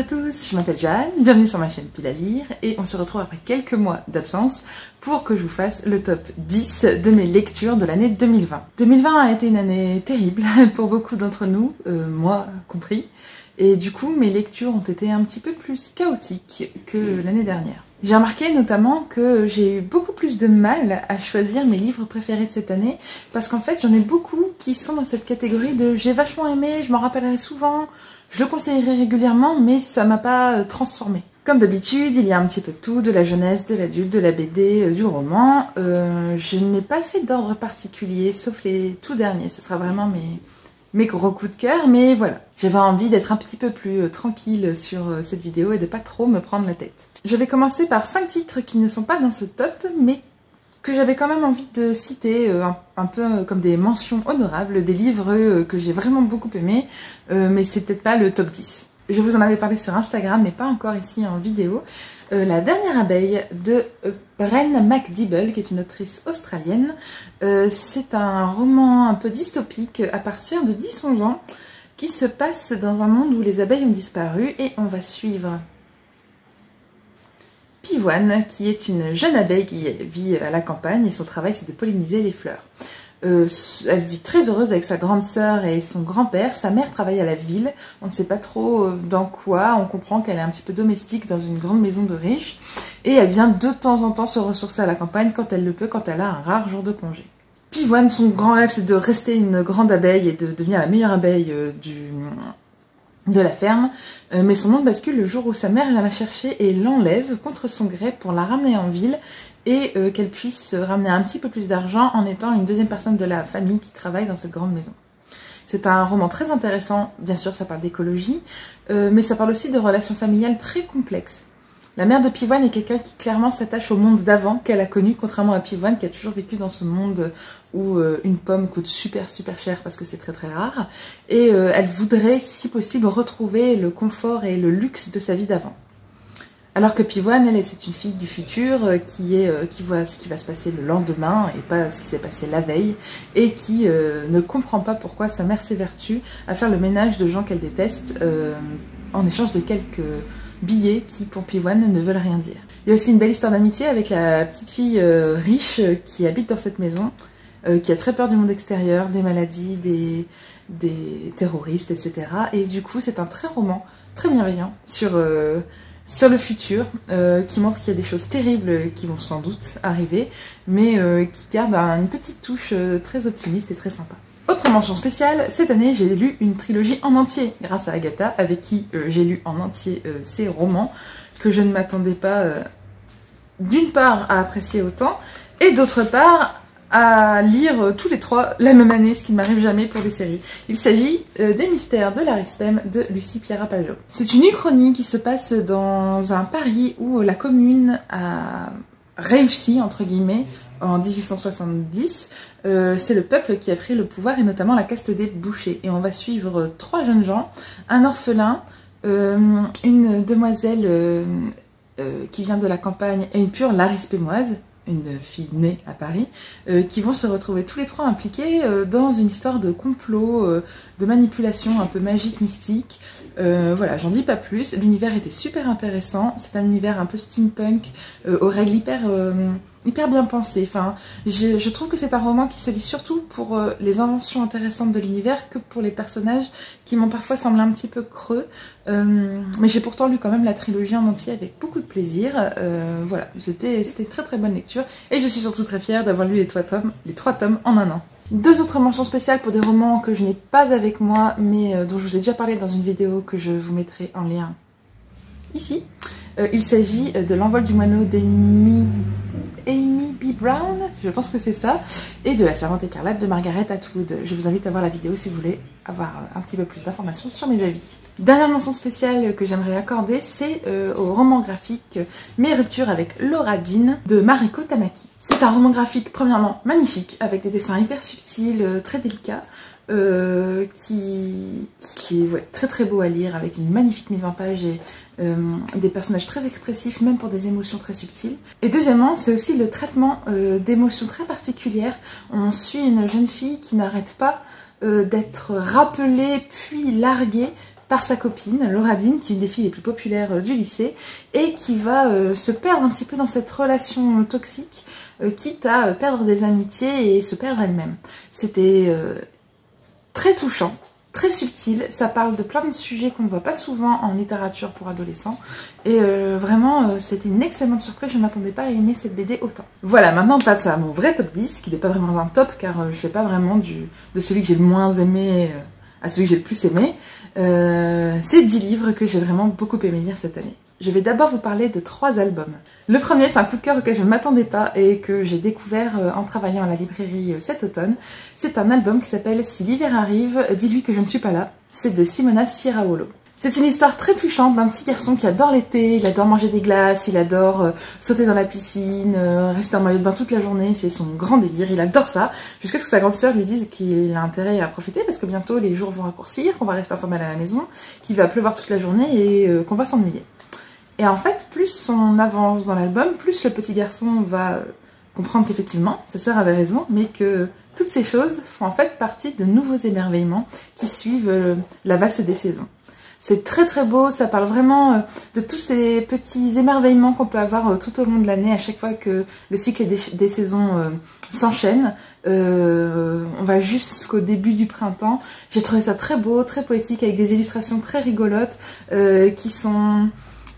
à tous, je m'appelle Jeanne, bienvenue sur ma chaîne Pile à lire et on se retrouve après quelques mois d'absence pour que je vous fasse le top 10 de mes lectures de l'année 2020. 2020 a été une année terrible pour beaucoup d'entre nous, moi compris, et du coup mes lectures ont été un petit peu plus chaotiques que l'année dernière. J'ai remarqué notamment que j'ai eu beaucoup plus de mal à choisir mes livres préférés de cette année parce qu'en fait j'en ai beaucoup qui sont dans cette catégorie de j'ai vachement aimé, je m'en rappellerai souvent, je le conseillerai régulièrement mais ça m'a pas transformée. Comme d'habitude, il y a un petit peu de tout, de la jeunesse, de l'adulte, de la BD, du roman. Je n'ai pas fait d'ordre particulier sauf les tout derniers, ce sera vraiment mes gros coups de cœur, mais voilà. J'avais envie d'être un petit peu plus tranquille sur cette vidéo et de pas trop me prendre la tête. Je vais commencer par 5 titres qui ne sont pas dans ce top, mais que j'avais quand même envie de citer un peu comme des mentions honorables, des livres que j'ai vraiment beaucoup aimés, mais c'est peut-être pas le top 10. Je vous en avais parlé sur Instagram, mais pas encore ici en vidéo. La dernière abeille de Bren McDibble, qui est une autrice australienne. C'est un roman un peu dystopique à partir de 10-11 ans, qui se passe dans un monde où les abeilles ont disparu, et on va suivre Pivoine, qui est une jeune abeille qui vit à la campagne, et son travail c'est de polliniser les fleurs. Elle vit très heureuse avec sa grande sœur et son grand-père. Sa mère travaille à la ville, on ne sait pas trop dans quoi, on comprend qu'elle est un petit peu domestique dans une grande maison de riches, et elle vient de temps en temps se ressourcer à la campagne quand elle le peut, quand elle a un rare jour de congé. Pivoine, son grand rêve c'est de rester une grande abeille et de devenir la meilleure abeille de la ferme, mais son monde bascule le jour où sa mère la va chercher et l'enlève contre son gré pour la ramener en ville et qu'elle puisse ramener un petit peu plus d'argent en étant une deuxième personne de la famille qui travaille dans cette grande maison. C'est un roman très intéressant, bien sûr ça parle d'écologie, mais ça parle aussi de relations familiales très complexes. La mère de Pivoine est quelqu'un qui clairement s'attache au monde d'avant qu'elle a connu, contrairement à Pivoine qui a toujours vécu dans ce monde où une pomme coûte super cher parce que c'est très rare, et elle voudrait si possible retrouver le confort et le luxe de sa vie d'avant. Alors que Pivoine, elle, c'est une fille du futur qui voit ce qui va se passer le lendemain et pas ce qui s'est passé la veille, et qui ne comprend pas pourquoi sa mère s'évertue à faire le ménage de gens qu'elle déteste en échange de quelques billets qui, pour Pivoine, ne veulent rien dire. Il y a aussi une belle histoire d'amitié avec la petite fille riche qui habite dans cette maison, qui a très peur du monde extérieur, des maladies, des terroristes, etc. Et du coup, c'est un roman très bienveillant sur le futur, qui montre qu'il y a des choses terribles qui vont sans doute arriver, mais qui garde une petite touche très optimiste et très sympa. Autre mention spéciale, cette année j'ai lu une trilogie en entier grâce à Agatha, avec qui j'ai lu en entier ses romans, que je ne m'attendais pas d'une part à apprécier autant, et d'autre part à lire tous les trois la même année, ce qui ne m'arrive jamais pour des séries. Il s'agit des Mystères de l'Arispem de Lucie Pierapajot. C'est une uchronie qui se passe dans un Paris où la commune a réussi, entre guillemets, en 1870. C'est le peuple qui a pris le pouvoir, et notamment la caste des bouchers. Et on va suivre 3 jeunes gens, un orphelin, une demoiselle qui vient de la campagne et une pure larispémoise, une fille née à Paris, qui vont se retrouver tous les 3 impliqués dans une histoire de complot, de manipulation un peu magique, mystique. Voilà, j'en dis pas plus. L'univers était super intéressant, c'est un univers un peu steampunk, aux règles hyper bien pensées. Enfin, je trouve que c'est un roman qui se lit surtout pour les inventions intéressantes de l'univers que pour les personnages qui m'ont parfois semblé un petit peu creux. Mais j'ai pourtant lu quand même la trilogie en entier avec beaucoup de plaisir. Voilà, c'était très bonne lecture, et je suis surtout très fière d'avoir lu les 3 tomes en un an. 2 autres mentions spéciales pour des romans que je n'ai pas avec moi, mais dont je vous ai déjà parlé dans une vidéo que je vous mettrai en lien ici. Il s'agit de L'envol du moineau d'Amy B. Brown, je pense que c'est ça, et de La Servante écarlate de Margaret Atwood. Je vous invite à voir la vidéo si vous voulez avoir un petit peu plus d'informations sur mes avis. Dernière mention spéciale que j'aimerais accorder, c'est au roman graphique Mes ruptures avec Laura Dean de Mariko Tamaki. C'est un roman graphique premièrement magnifique, avec des dessins hyper subtils, très délicats, qui est très beau à lire, avec une magnifique mise en page et des personnages très expressifs, même pour des émotions très subtiles. Et deuxièmement, c'est aussi le traitement d'émotions très particulières. On suit une jeune fille qui n'arrête pas d'être rappelée puis larguée par sa copine, Laura Dean, qui est une des filles les plus populaires du lycée, et qui va se perdre un petit peu dans cette relation toxique, quitte à perdre des amitiés et se perdre elle-même. C'était très touchant, très subtil, ça parle de plein de sujets qu'on ne voit pas souvent en littérature pour adolescents, et vraiment c'était une excellente surprise, je ne m'attendais pas à aimer cette BD autant. Voilà, maintenant on passe à mon vrai top 10, qui n'est pas vraiment un top, car je ne fais pas vraiment de celui que j'ai le moins aimé à celui que j'ai le plus aimé. C'est 10 livres que j'ai vraiment beaucoup aimé lire cette année. Je vais d'abord vous parler de 3 albums. Le premier, c'est un coup de cœur auquel je ne m'attendais pas et que j'ai découvert en travaillant à la librairie cet automne. C'est un album qui s'appelle « Si l'hiver arrive, dis-lui que je ne suis pas là ». C'est de Simona Sciarraolo. C'est une histoire très touchante d'un petit garçon qui adore l'été, il adore manger des glaces, il adore sauter dans la piscine, rester en maillot de bain toute la journée, c'est son grand délire, il adore ça, jusqu'à ce que sa grande sœur lui dise qu'il a intérêt à profiter parce que bientôt les jours vont raccourcir, qu'on va rester enfermé à la maison, qu'il va pleuvoir toute la journée et qu'on va s'ennuyer. Et en fait, plus on avance dans l'album, plus le petit garçon va comprendre qu'effectivement, sa sœur avait raison, mais que toutes ces choses font en fait partie de nouveaux émerveillements qui suivent la valse des saisons. C'est très très beau, ça parle vraiment de tous ces petits émerveillements qu'on peut avoir tout au long de l'année, à chaque fois que le cycle des saisons s'enchaîne. On va jusqu'au début du printemps. J'ai trouvé ça très beau, très poétique, avec des illustrations très rigolotes qui sont...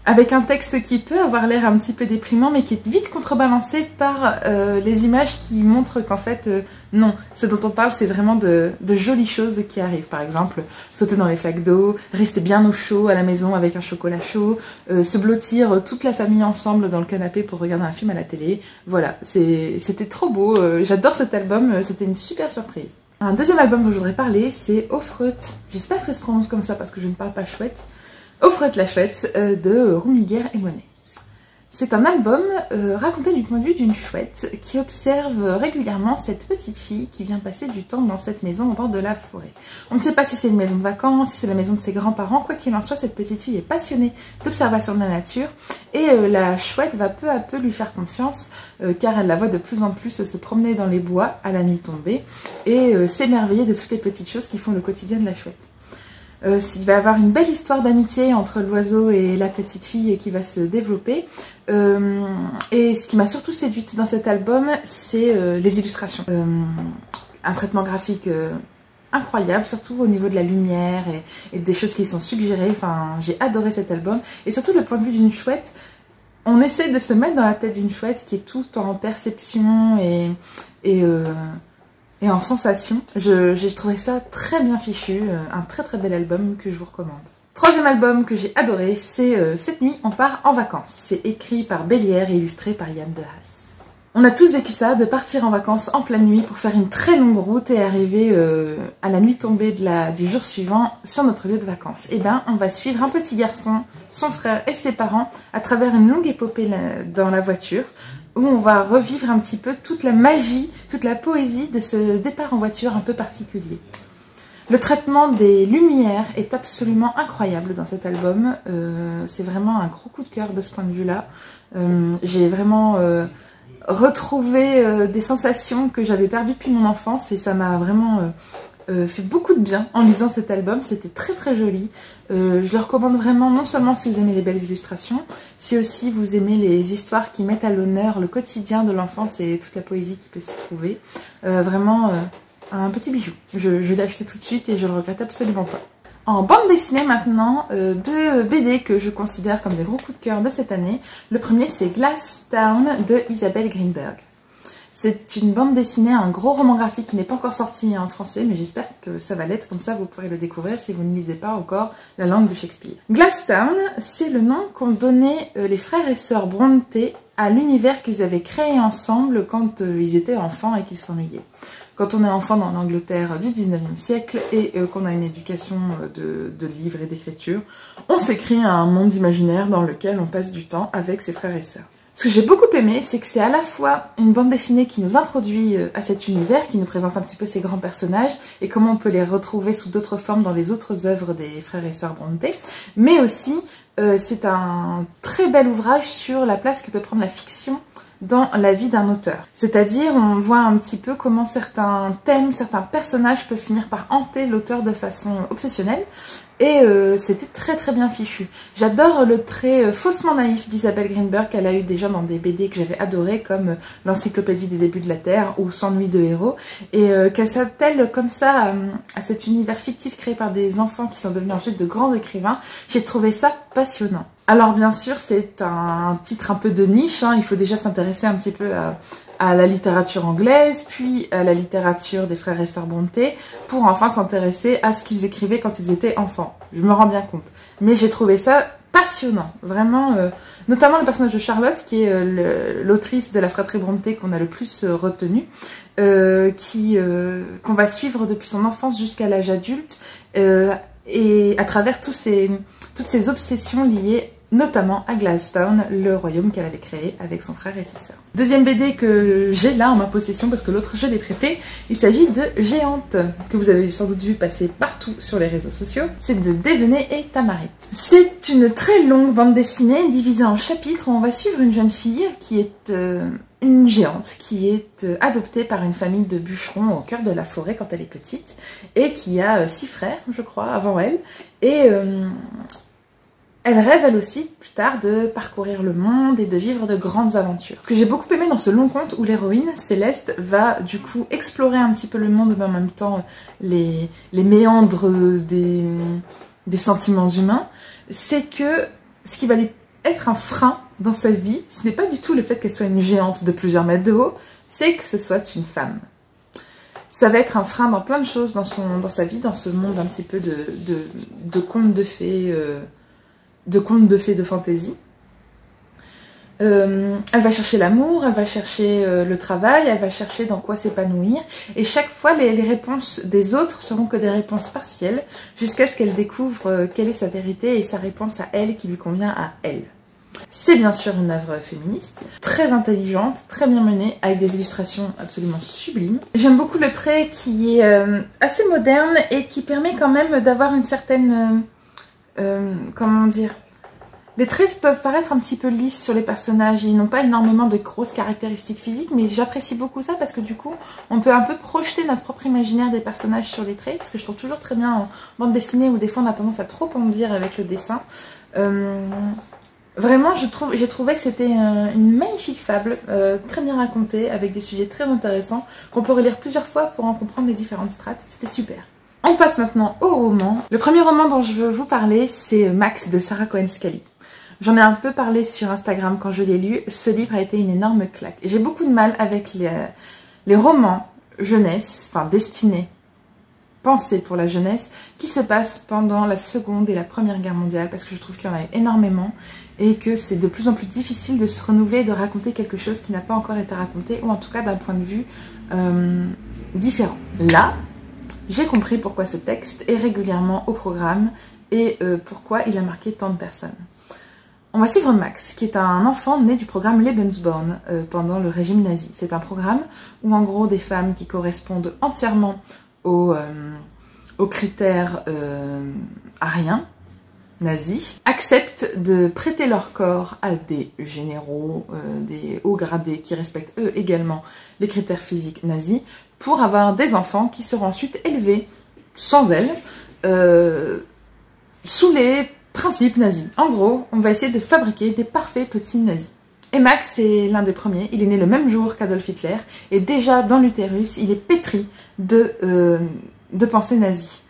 avec un texte qui peut avoir l'air un petit peu déprimant, mais qui est vite contrebalancé par les images qui montrent qu'en fait, non, ce dont on parle, c'est vraiment de jolies choses qui arrivent. Par exemple, sauter dans les flaques d'eau, rester bien au chaud à la maison avec un chocolat chaud, se blottir toute la famille ensemble dans le canapé pour regarder un film à la télé. Voilà, c'était trop beau, j'adore cet album, c'était une super surprise. Un deuxième album dont je voudrais parler, c'est Offreut. J'espère que ça se prononce comme ça parce que je ne parle pas chouette. Offreut la chouette de Roumiguer et Monet. C'est un album raconté du point de vue d'une chouette qui observe régulièrement cette petite fille qui vient passer du temps dans cette maison au bord de la forêt. On ne sait pas si c'est une maison de vacances, si c'est la maison de ses grands-parents, quoi qu'il en soit, cette petite fille est passionnée d'observation de la nature et la chouette va peu à peu lui faire confiance car elle la voit de plus en plus se promener dans les bois à la nuit tombée et s'émerveiller de toutes les petites choses qui font le quotidien de la chouette. Il va y avoir une belle histoire d'amitié entre l'oiseau et la petite fille qui va se développer. Et ce qui m'a surtout séduite dans cet album, c'est les illustrations. Un traitement graphique incroyable, surtout au niveau de la lumière et des choses qui sont suggérées. Enfin, j'ai adoré cet album. Et surtout le point de vue d'une chouette. On essaie de se mettre dans la tête d'une chouette qui est tout en perception et en sensation. J'ai trouvé ça très bien fichu, un très très bel album que je vous recommande. Troisième album que j'ai adoré, c'est Cette nuit on part en vacances. C'est écrit par Bélière et illustré par Yann Dehaze. On a tous vécu ça, de partir en vacances en pleine nuit pour faire une très longue route et arriver à la nuit tombée du jour suivant sur notre lieu de vacances. Et bien, on va suivre un petit garçon, son frère et ses parents à travers une longue épopée dans la voiture, où on va revivre un petit peu toute la magie, toute la poésie de ce départ en voiture un peu particulier. Le traitement des lumières est absolument incroyable dans cet album. C'est vraiment un gros coup de cœur de ce point de vue-là. J'ai vraiment retrouvé des sensations que j'avais perdues depuis mon enfance et ça m'a vraiment fait beaucoup de bien en lisant cet album. C'était très très joli. Je le recommande vraiment, non seulement si vous aimez les belles illustrations, si aussi vous aimez les histoires qui mettent à l'honneur le quotidien de l'enfance et toute la poésie qui peut s'y trouver. Vraiment un petit bijou. Je l'ai acheté tout de suite et je le regrette absolument pas. En bande dessinée maintenant, deux BD que je considère comme des gros coups de cœur de cette année. Le premier c'est Glass Town de Isabelle Greenberg. C'est une bande dessinée, un gros roman graphique qui n'est pas encore sorti en français, mais j'espère que ça va l'être, comme ça vous pourrez le découvrir si vous ne lisez pas encore la langue de Shakespeare. Glass Town, c'est le nom qu'ont donné les frères et sœurs Bronte à l'univers qu'ils avaient créé ensemble quand ils étaient enfants et qu'ils s'ennuyaient. Quand on est enfant dans l'Angleterre du 19e siècle et qu'on a une éducation de livres et d'écriture, on s'écrit un monde imaginaire dans lequel on passe du temps avec ses frères et sœurs. Ce que j'ai beaucoup aimé, c'est que c'est à la fois une bande dessinée qui nous introduit à cet univers, qui nous présente un petit peu ces grands personnages et comment on peut les retrouver sous d'autres formes dans les autres œuvres des frères et sœurs Bronte, mais aussi c'est un très bel ouvrage sur la place que peut prendre la fiction dans la vie d'un auteur. C'est-à-dire, on voit un petit peu comment certains thèmes, certains personnages peuvent finir par hanter l'auteur de façon obsessionnelle. Et c'était très très bien fichu. J'adore le trait faussement naïf d'Isabelle Greenberg qu'elle a eu déjà dans des BD que j'avais adoré, comme l'Encyclopédie des débuts de la Terre ou 100 nuits de héros, et qu'elle s'attelle comme ça à cet univers fictif créé par des enfants qui sont devenus ensuite de grands écrivains. J'ai trouvé ça passionnant. Alors bien sûr, c'est un titre un peu de niche, hein. Il faut déjà s'intéresser un petit peu à la littérature anglaise, puis à la littérature des frères et sœurs Brontë, pour enfin s'intéresser à ce qu'ils écrivaient quand ils étaient enfants. Je me rends bien compte. Mais j'ai trouvé ça passionnant, vraiment, notamment le personnage de Charlotte, qui est l'autrice de la fratrie Brontë qu'on a le plus retenu, qu'on va suivre depuis son enfance jusqu'à l'âge adulte, et à travers toutes ces obsessions liées notamment à Glasstown, le royaume qu'elle avait créé avec son frère et ses sœurs. Deuxième BD que j'ai là en ma possession, parce que l'autre je l'ai prêté, il s'agit de Géante, que vous avez sans doute vu passer partout sur les réseaux sociaux. C'est de Dévenet et Tamarit. C'est une très longue bande dessinée divisée en chapitres où on va suivre une jeune fille qui est une géante, qui est adoptée par une famille de bûcherons au cœur de la forêt quand elle est petite, et qui a 6 frères, je crois, avant elle, et elle rêve, elle aussi, plus tard, de parcourir le monde et de vivre de grandes aventures. Ce que j'ai beaucoup aimé dans ce long conte où l'héroïne, Céleste, va du coup explorer un petit peu le monde, mais en même temps les méandres des sentiments humains, c'est que ce qui va lui être un frein dans sa vie, ce n'est pas du tout le fait qu'elle soit une géante de plusieurs mètres de haut, c'est que ce soit une femme. Ça va être un frein dans plein de choses dans sa vie, dans ce monde un petit peu de contes de fées, de fantaisie. Elle va chercher l'amour, elle va chercher le travail, elle va chercher dans quoi s'épanouir, et chaque fois les réponses des autres seront que des réponses partielles, jusqu'à ce qu'elle découvre quelle est sa vérité et sa réponse à elle qui lui convient à elle. C'est bien sûr une œuvre féministe, très intelligente, très bien menée, avec des illustrations absolument sublimes. J'aime beaucoup le trait qui est assez moderne et qui permet quand même d'avoir une certaine... comment dire, les traits peuvent paraître un petit peu lisses sur les personnages, ils n'ont pas énormément de grosses caractéristiques physiques, mais j'apprécie beaucoup ça parce que du coup on peut un peu projeter notre propre imaginaire des personnages sur les traits, ce que je trouve toujours très bien en bande dessinée où des fois on a tendance à trop en dire avec le dessin. Vraiment j'ai trouvé que c'était une magnifique fable, très bien racontée, avec des sujets très intéressants qu'on pourrait lire plusieurs fois pour en comprendre les différentes strates, c'était super. On passe maintenant au roman. Le premier roman dont je veux vous parler, c'est Max de Sarah Cohen Scully. J'en ai un peu parlé sur Instagram quand je l'ai lu. Ce livre a été une énorme claque. J'ai beaucoup de mal avec les romans jeunesse, enfin destinés, pensés pour la jeunesse, qui se passent pendant la Seconde et la Première Guerre mondiale, parce que je trouve qu'il y en a énormément et que c'est de plus en plus difficile de se renouveler et de raconter quelque chose qui n'a pas encore été raconté, ou en tout cas d'un point de vue différent. Là, j'ai compris pourquoi ce texte est régulièrement au programme et pourquoi il a marqué tant de personnes. On va suivre Max, qui est un enfant né du programme Lebensborn pendant le régime nazi. C'est un programme où en gros des femmes qui correspondent entièrement aux critères ariens, nazis, acceptent de prêter leur corps à des généraux, des hauts gradés qui respectent eux également les critères physiques nazis, pour avoir des enfants qui seront ensuite élevés, sans elles, sous les principes nazis. En gros, on va essayer de fabriquer des parfaits petits nazis. Et Max est l'un des premiers, il est né le même jour qu'Adolf Hitler, et déjà dans l'utérus, il est pétri de pensées nazies.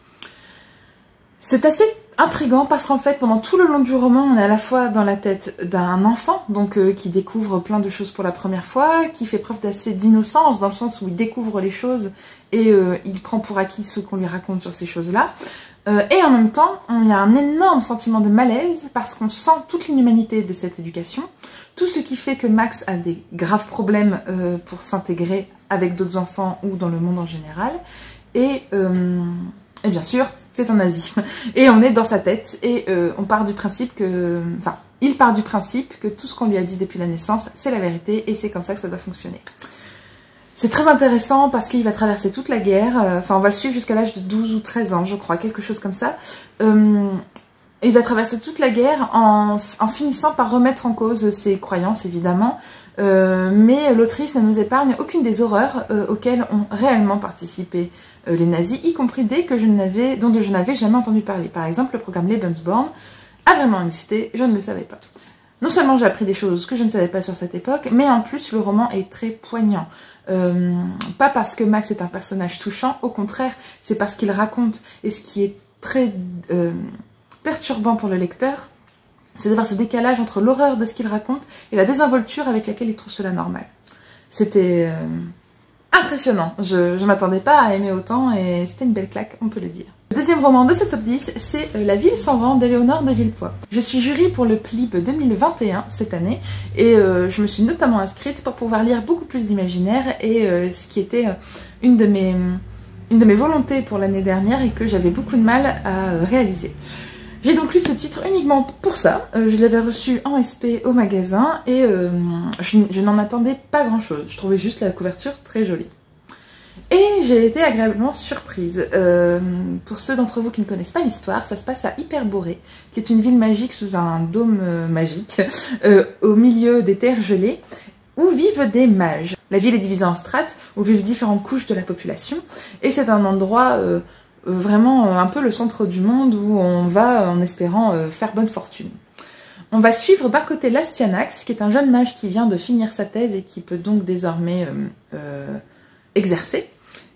C'est assez intriguant parce qu'en fait, pendant tout le long du roman, on est à la fois dans la tête d'un enfant, donc qui découvre plein de choses pour la première fois, qui fait preuve d'assez d'innocence, dans le sens où il découvre les choses et il prend pour acquis ce qu'on lui raconte sur ces choses-là. Et en même temps, il y a un énorme sentiment de malaise parce qu'on sent toute l'inhumanité de cette éducation, tout ce qui fait que Max a des graves problèmes pour s'intégrer avec d'autres enfants ou dans le monde en général. Et bien sûr, c'est un nazi. Et on est dans sa tête et on part du principe que... Enfin, il part du principe que tout ce qu'on lui a dit depuis la naissance, c'est la vérité et c'est comme ça que ça doit fonctionner. C'est très intéressant parce qu'il va traverser toute la guerre, enfin on va le suivre jusqu'à l'âge de 12 ou 13 ans, je crois, quelque chose comme ça. il va traverser toute la guerre en finissant par remettre en cause ses croyances, évidemment. Mais l'autrice ne nous épargne aucune des horreurs auxquelles ont réellement participé les nazis, y compris des dont je n'avais jamais entendu parler. Par exemple, le programme Lebensborn a vraiment existé, je ne le savais pas. Non seulement j'ai appris des choses que je ne savais pas sur cette époque, mais en plus le roman est très poignant. Pas parce que Max est un personnage touchant, au contraire, c'est parce qu'il raconte. Et ce qui est très perturbant pour le lecteur, c'est de voir ce décalage entre l'horreur de ce qu'il raconte et la désinvolture avec laquelle il trouve cela normal. C'était impressionnant. Je ne m'attendais pas à aimer autant et c'était une belle claque, on peut le dire. Le deuxième roman de ce top 10, c'est La ville sans vent d'Éléonore de Villepoix. Je suis jury pour le PLIB 2021 cette année et je me suis notamment inscrite pour pouvoir lire beaucoup plus d'imaginaire et ce qui était une de mes volontés pour l'année dernière et que j'avais beaucoup de mal à réaliser. J'ai donc lu ce titre uniquement pour ça. Je l'avais reçu en SP au magasin et je n'en attendais pas grand chose. Je trouvais juste la couverture très jolie. Et j'ai été agréablement surprise. Pour ceux d'entre vous qui ne connaissent pas l'histoire, ça se passe à Hyperborée, qui est une ville magique sous un dôme magique, au milieu des terres gelées, où vivent des mages. La ville est divisée en strates, où vivent différentes couches de la population, et c'est un endroit vraiment un peu le centre du monde où on va en espérant faire bonne fortune. On va suivre d'un côté Lastianax, qui est un jeune mage qui vient de finir sa thèse et qui peut donc désormais exercer.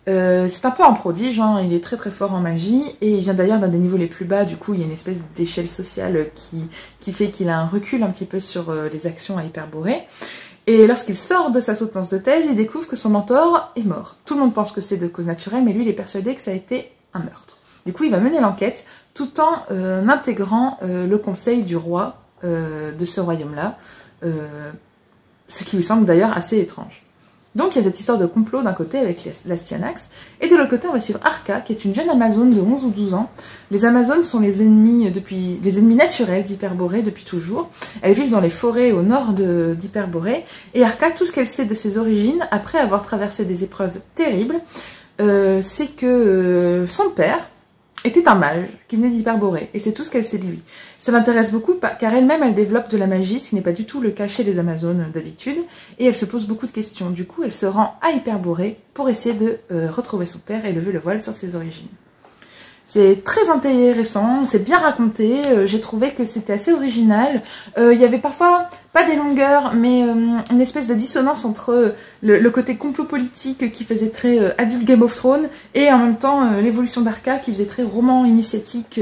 C'est un peu un prodige, hein, il est très très fort en magie et il vient d'ailleurs d'un des niveaux les plus bas, du coup il y a une espèce d'échelle sociale qui fait qu'il a un recul un petit peu sur les actions à Hyperborée. Et lorsqu'il sort de sa soutenance de thèse, il découvre que son mentor est mort. Tout le monde pense que c'est de cause naturelle, mais lui il est persuadé que ça a été un meurtre. Du coup il va mener l'enquête tout en intégrant le conseil du roi de ce royaume-là, ce qui lui semble d'ailleurs assez étrange. Donc il y a cette histoire de complot d'un côté avec Lastianax, et de l'autre côté on va suivre Arca, qui est une jeune Amazone de 11 ou 12 ans. Les Amazones sont les ennemis naturels d'Hyperborée depuis toujours. Elles vivent dans les forêts au nord d'Hyperborée, et Arca, tout ce qu'elle sait de ses origines, après avoir traversé des épreuves terribles, c'est que son père était un mage qui venait d'Hyperborée, et c'est tout ce qu'elle sait de lui. Ça m'intéresse beaucoup car elle-même elle développe de la magie, ce qui n'est pas du tout le cas chez les Amazones d'habitude, et elle se pose beaucoup de questions. Du coup elle se rend à Hyperborée pour essayer de retrouver son père et lever le voile sur ses origines. C'est très intéressant, c'est bien raconté, j'ai trouvé que c'était assez original. Il y avait parfois, pas des longueurs, mais une espèce de dissonance entre le côté complot politique qui faisait très adulte Game of Thrones et en même temps l'évolution d'Arca qui faisait très roman initiatique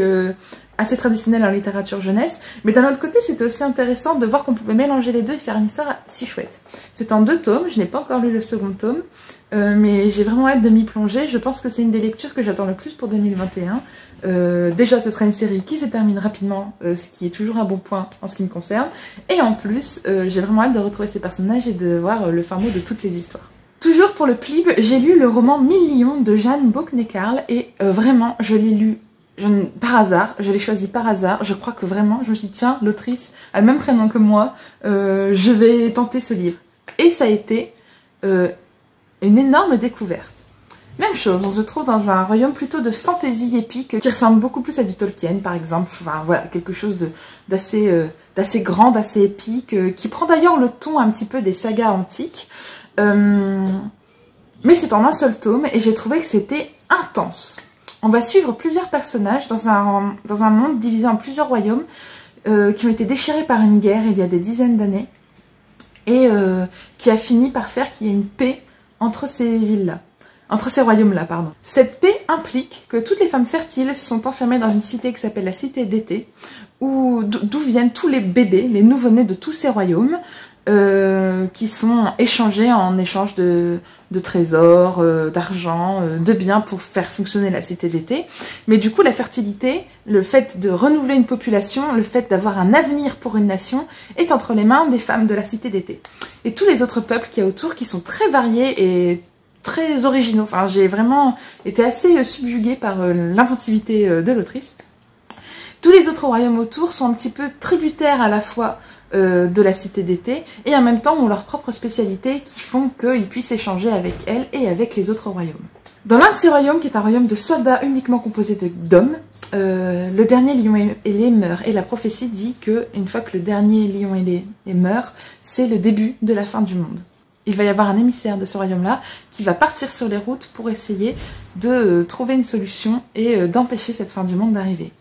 assez traditionnel en littérature jeunesse. Mais d'un autre côté, c'était aussi intéressant de voir qu'on pouvait mélanger les deux et faire une histoire si chouette. C'est en 2 tomes, je n'ai pas encore lu le second tome, mais j'ai vraiment hâte de m'y plonger. Je pense que c'est une des lectures que j'attends le plus pour 2021. Déjà, ce sera une série qui se termine rapidement, ce qui est toujours un bon point en ce qui me concerne. Et en plus, j'ai vraiment hâte de retrouver ces personnages et de voir le fin mot de toutes les histoires. Toujours pour le PLIB, j'ai lu le roman 1000 lions de Jeanne Bocknekarl et vraiment, je l'ai lu par hasard, je l'ai choisi par hasard. Je crois que vraiment, je me suis dit, tiens, l'autrice a le même prénom que moi, je vais tenter ce livre. Et ça a été une énorme découverte. Même chose, on se trouve dans un royaume plutôt de fantasy épique qui ressemble beaucoup plus à du Tolkien, par exemple. Enfin, voilà, quelque chose d'assez grand, d'assez épique, qui prend d'ailleurs le ton un petit peu des sagas antiques. Mais c'est en un seul tome et j'ai trouvé que c'était intense. On va suivre plusieurs personnages dans un monde divisé en plusieurs royaumes qui ont été déchirés par une guerre il y a des dizaines d'années et qui a fini par faire qu'il y ait une paix entre ces villes-là. Entre ces royaumes-là, pardon. Cette paix implique que toutes les femmes fertiles sont enfermées dans une cité qui s'appelle la cité d'été, d'où viennent tous les bébés, les nouveau-nés de tous ces royaumes, qui sont échangés en échange de trésors, d'argent, de biens pour faire fonctionner la cité d'été. Mais du coup, la fertilité, le fait de renouveler une population, le fait d'avoir un avenir pour une nation, est entre les mains des femmes de la cité d'été. Et tous les autres peuples qu'il y a autour, qui sont très variés et très originaux. Enfin, j'ai vraiment été assez subjuguée par l'inventivité de l'autrice. Tous les autres royaumes autour sont un petit peu tributaires à la fois de la cité d'été et en même temps ont leur propre spécialité qui font qu'ils puissent échanger avec elle et avec les autres royaumes. Dans l'un de ces royaumes, qui est un royaume de soldats uniquement composé d'hommes, le dernier lion ailé meurt. Et la prophétie dit que une fois que le dernier lion ailé meurt, c'est le début de la fin du monde. Il va y avoir un émissaire de ce royaume-là qui va partir sur les routes pour essayer de trouver une solution et d'empêcher cette fin du monde d'arriver.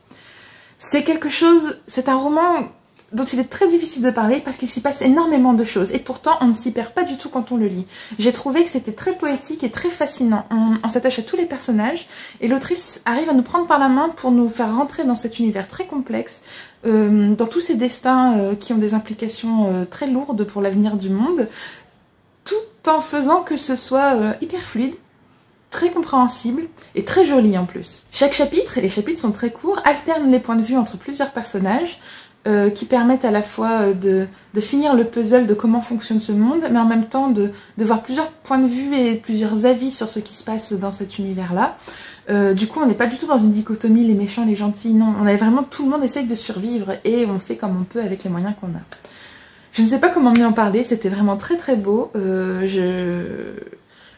C'est un roman dont il est très difficile de parler parce qu'il s'y passe énormément de choses et pourtant on ne s'y perd pas du tout quand on le lit. J'ai trouvé que c'était très poétique et très fascinant. On s'attache à tous les personnages et l'autrice arrive à nous prendre par la main pour nous faire rentrer dans cet univers très complexe, dans tous ces destins qui ont des implications très lourdes pour l'avenir du monde, tout en faisant que ce soit hyper fluide, très compréhensible et très joli en plus. Chaque chapitre, et les chapitres sont très courts, alternent les points de vue entre plusieurs personnages qui permettent à la fois de finir le puzzle de comment fonctionne ce monde, mais en même temps de voir plusieurs points de vue et plusieurs avis sur ce qui se passe dans cet univers-là. Du coup, on n'est pas du tout dans une dichotomie, les méchants, les gentils, non. On a vraiment, tout le monde essaye de survivre et on fait comme on peut avec les moyens qu'on a. Je ne sais pas comment mieux en parler, c'était vraiment très très beau. Je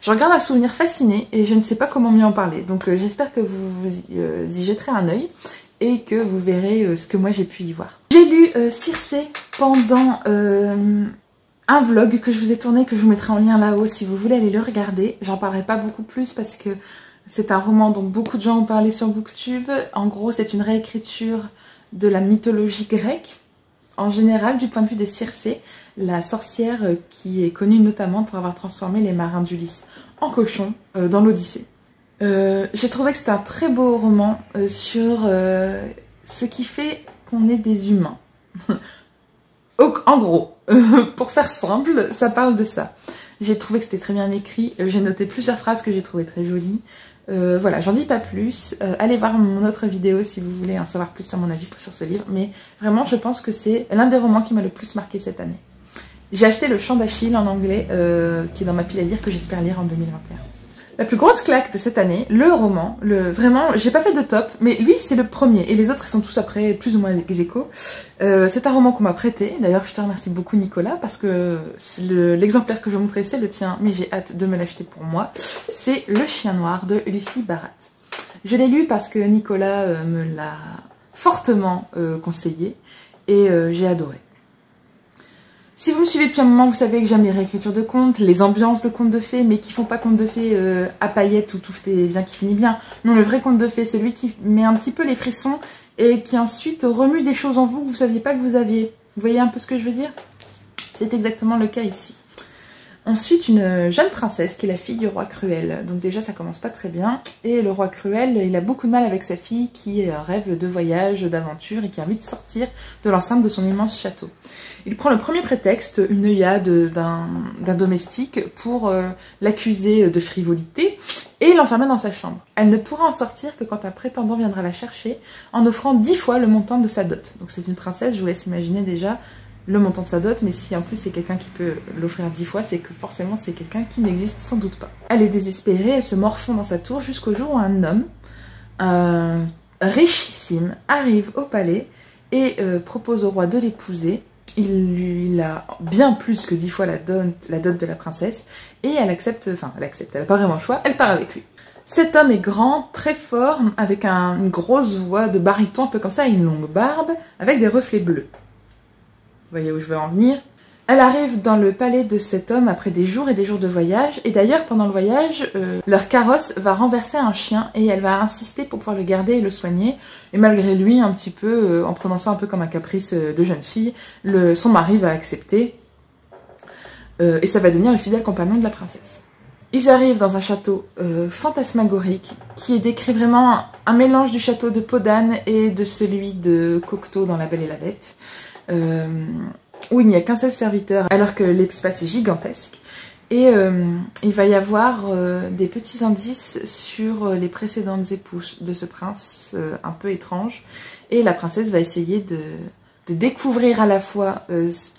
regarde un souvenir fasciné et je ne sais pas comment mieux en parler. Donc j'espère que vous y jetterez un œil et que vous verrez ce que moi j'ai pu y voir. J'ai lu Circé pendant un vlog que je vous ai tourné, que je vous mettrai en lien là-haut si vous voulez aller le regarder. J'en parlerai pas beaucoup plus parce que c'est un roman dont beaucoup de gens ont parlé sur Booktube. En gros, c'est une réécriture de la mythologie grecque. En général, du point de vue de Circé, la sorcière qui est connue notamment pour avoir transformé les marins d'Ulysse en cochons dans l'Odyssée. J'ai trouvé que c'était un très beau roman sur ce qui fait qu'on est des humains. En gros, pour faire simple, ça parle de ça. J'ai trouvé que c'était très bien écrit, j'ai noté plusieurs phrases que j'ai trouvées très jolies. Voilà, j'en dis pas plus. Allez voir mon autre vidéo si vous voulez en savoir plus sur mon avis sur ce livre. Mais vraiment, je pense que c'est l'un des romans qui m'a le plus marqué cette année. J'ai acheté Le Chant d'Achille en anglais, qui est dans ma pile à lire, que j'espère lire en 2021. La plus grosse claque de cette année, le roman, vraiment, j'ai pas fait de top, mais lui c'est le premier, et les autres ils sont tous après, plus ou moins ex-aequo. C'est un roman qu'on m'a prêté, d'ailleurs je te remercie beaucoup Nicolas, parce que l'exemplaire que je vais montrer c'est le tien, mais j'ai hâte de me l'acheter pour moi. C'est Le Chien Noir de Lucie Barat. Je l'ai lu parce que Nicolas me l'a fortement conseillé, et j'ai adoré. Si vous me suivez depuis un moment, vous savez que j'aime les réécritures de contes, les ambiances de contes de fées, mais qui font pas contes de fées à paillettes où tout est bien qui finit bien. Non, le vrai conte de fées, celui qui met un petit peu les frissons et qui ensuite remue des choses en vous que vous saviez pas que vous aviez. Vous voyez un peu ce que je veux dire? C'est exactement le cas ici. Ensuite, une jeune princesse qui est la fille du roi Cruel. Donc déjà, ça commence pas très bien. Et le roi Cruel, il a beaucoup de mal avec sa fille qui rêve de voyage, d'aventure et qui a envie de sortir de l'enceinte de son immense château. Il prend le premier prétexte, une œillade d'un domestique, pour l'accuser de frivolité et l'enfermer dans sa chambre. Elle ne pourra en sortir que quand un prétendant viendra la chercher en offrant 10 fois le montant de sa dot. Donc c'est une princesse, je vous laisse imaginer déjà le montant de sa dot, mais si en plus c'est quelqu'un qui peut l'offrir 10 fois, c'est que forcément c'est quelqu'un qui n'existe sans doute pas. Elle est désespérée, elle se morfond dans sa tour jusqu'au jour où un homme richissime arrive au palais et propose au roi de l'épouser. Il a bien plus que 10 fois la dot de la princesse et elle accepte, elle n'a pas vraiment le choix, elle part avec lui. Cet homme est grand, très fort, avec une grosse voix de baryton un peu comme ça, et une longue barbe avec des reflets bleus. Vous voyez où je veux en venir? Elle arrive dans le palais de cet homme après des jours et des jours de voyage. Et d'ailleurs, pendant le voyage, leur carrosse va renverser un chien et elle va insister pour pouvoir le garder et le soigner. Et malgré lui, un petit peu, en prenant ça un peu comme un caprice de jeune fille, son mari va accepter. Et ça va devenir le fidèle compagnon de la princesse. Ils arrivent dans un château fantasmagorique qui est décrit vraiment un mélange du château de Peau d'Âne et de celui de Cocteau dans La Belle et la Bête. Où il n'y a qu'un seul serviteur alors que l'espace est gigantesque et il va y avoir des petits indices sur les précédentes épouses de ce prince un peu étrange et la princesse va essayer de découvrir à la fois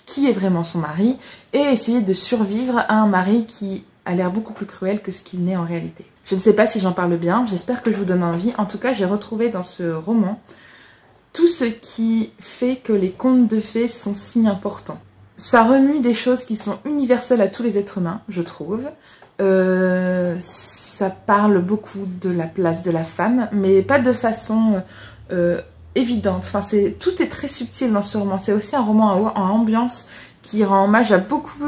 qui est vraiment son mari et essayer de survivre à un mari qui a l'air beaucoup plus cruel que ce qu'il n'est en réalité. Je ne sais pas si j'en parle bien, j'espère que je vous donne envie. En tout cas, j'ai retrouvé dans ce roman tout ce qui fait que les contes de fées sont si importants. Ça remue des choses qui sont universelles à tous les êtres humains, je trouve. Ça parle beaucoup de la place de la femme, mais pas de façon évidente. Enfin, tout est très subtil dans ce roman. C'est aussi un roman en ambiance qui rend hommage à beaucoup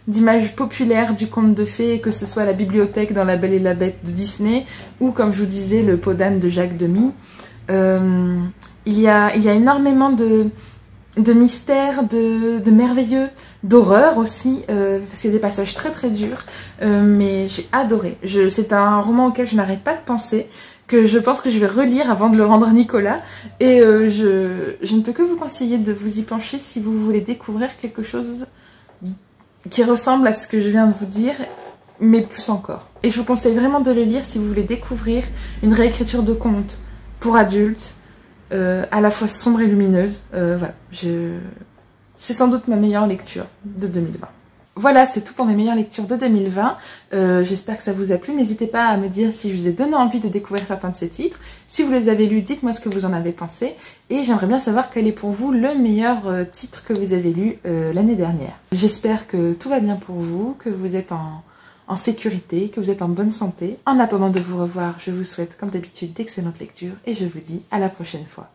d'images populaires du conte de fées, que ce soit la bibliothèque dans La Belle et la Bête de Disney, ou comme je vous disais, le pot d'âne de Jacques Demy. Il y a énormément de mystères, de merveilleux, d'horreur aussi, parce qu'il y a des passages très très durs, mais j'ai adoré. C'est un roman auquel je n'arrête pas de penser, que je pense que je vais relire avant de le rendre à Nicolas, et je ne peux que vous conseiller de vous y pencher si vous voulez découvrir quelque chose qui ressemble à ce que je viens de vous dire, mais plus encore. Et je vous conseille vraiment de le lire si vous voulez découvrir une réécriture de conte pour adultes, à la fois sombre et lumineuse. Voilà, c'est sans doute ma meilleure lecture de 2020. Voilà, c'est tout pour mes meilleures lectures de 2020. J'espère que ça vous a plu. N'hésitez pas à me dire si je vous ai donné envie de découvrir certains de ces titres. Si vous les avez lus, dites-moi ce que vous en avez pensé. Et j'aimerais bien savoir quel est pour vous le meilleur titre que vous avez lu l'année dernière. J'espère que tout va bien pour vous, que vous êtes en sécurité, que vous êtes en bonne santé. En attendant de vous revoir, je vous souhaite comme d'habitude d'excellentes lectures et je vous dis à la prochaine fois.